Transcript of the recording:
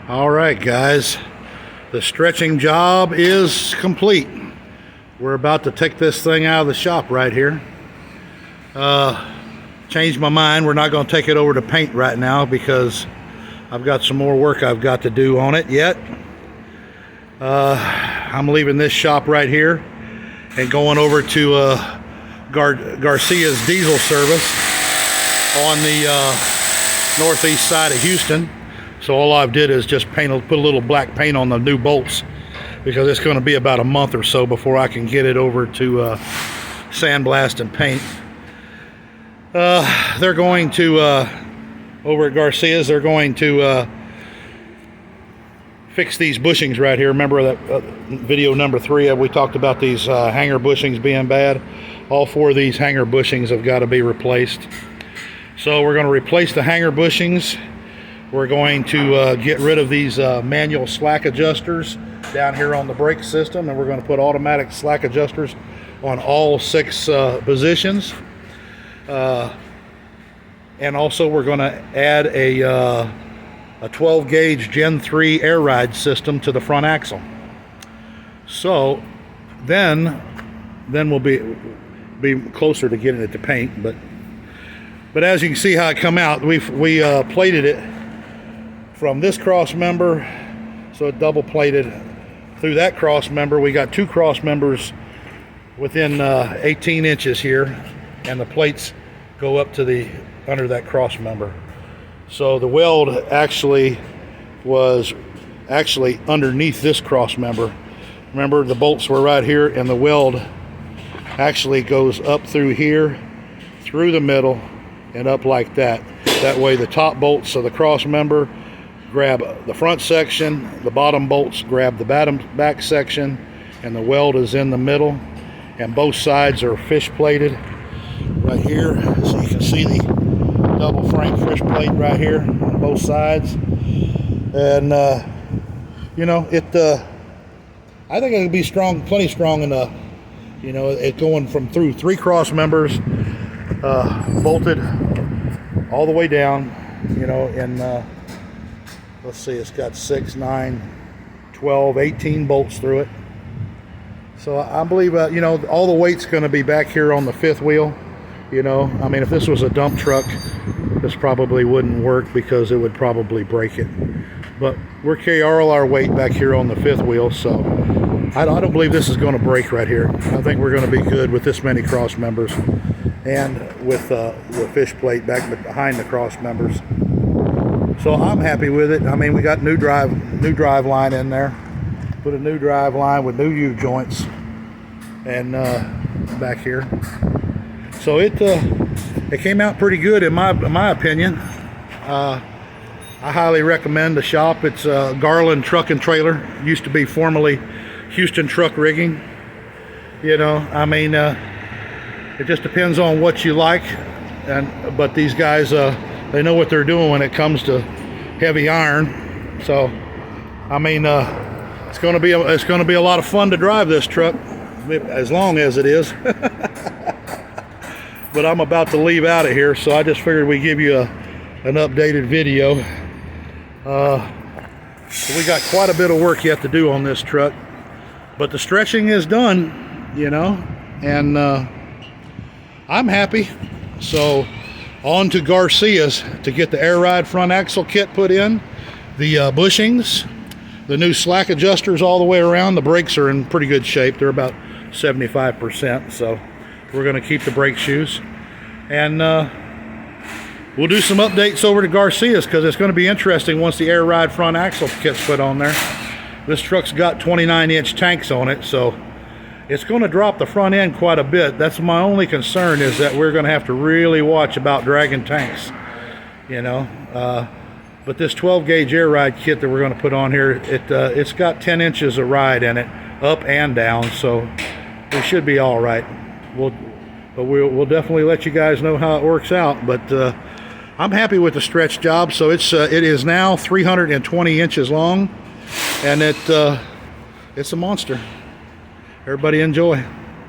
All right, guys, the stretching job is complete. We're about to take this thing out of the shop right here. Changed my mind. We're not going to take it over to paint right now because I've got some more work I've got to do on it yet. I'm leaving this shop right here and going over to Garcia's Diesel Service on the northeast side of Houston. So all I've did is just put a little black paint on the new bolts because it's going to be about a month or so before I can get it over to sandblast and paint. They're going to over at Garcia's, they're going to fix these bushings right here. Remember that video number 3, we talked about these hanger bushings being bad. All 4 of these hanger bushings have got to be replaced. So we're going to replace the hanger bushings. We're going to get rid of these manual slack adjusters down here on the brake system, and we're going to put automatic slack adjusters on all 6 positions. And also we're going to add a 12 gauge Gen 3 air ride system to the front axle. So then we'll be closer to getting it to paint. But as you can see how it come out, we plated it from this cross member, so it double plated through that cross member. We got 2 cross members within 18 inches here, and the plates go up to under that cross member. So the weld actually was underneath this cross member. Remember, the bolts were right here, and the weld actually goes up through here, through the middle, and up like that. That way the top bolts of the cross member grab the front section, the bottom bolts grab the back section, and the weld is in the middle, and both sides are fish plated right here. So you can see the double frame fish plate right here on both sides. And you know, I think it'll be strong, plenty strong enough. You know, it going from through 3 cross members, bolted all the way down, you know, and let's see, it's got 6, 9, 12, 18 bolts through it. So I believe, you know, all the weight's going to be back here on the 5th wheel. You know, I mean, if this was a dump truck, this probably wouldn't work because it would probably break it. But we're carrying all our weight back here on the 5th wheel, so I don't believe this is going to break right here. I think we're going to be good with this many cross members and with the fish plate back behind the cross members. So I'm happy with it. I mean, we got new drive line in there. Put a new drive line with new U-joints and back here. So it came out pretty good in my opinion. I highly recommend the shop. It's Garland Truck and Trailer. Used to be formerly Houston Truck Rigging. You know, I mean, it just depends on what you like. But these guys, they know what they're doing when it comes to heavy iron. So, I mean, it's going to be a lot of fun to drive this truck, as long as it is. But I'm about to leave out of here, so I just figured we'd give you an updated video. We got quite a bit of work yet to do on this truck, but the stretching is done, you know, and I'm happy. So on to Garcia's to get the air ride front axle kit put in, the bushings, the new slack adjusters all the way around. The brakes are in pretty good shape. They're about 75%, so we're going to keep the brake shoes, and we'll do some updates over to Garcia's because it's going to be interesting once the air ride front axle kit's put on there. This truck's got 29-inch tanks on it, so it's going to drop the front end quite a bit. That's my only concern, is that we're going to have to really watch about dragging tanks, you know. But this 12 gauge air ride kit that we're going to put on here, it's got 10 inches of ride in it, up and down, so we should be all right. We'll definitely let you guys know how it works out. But I'm happy with the stretch job. So it is now 320 inches long, and it's a monster. Everybody enjoy.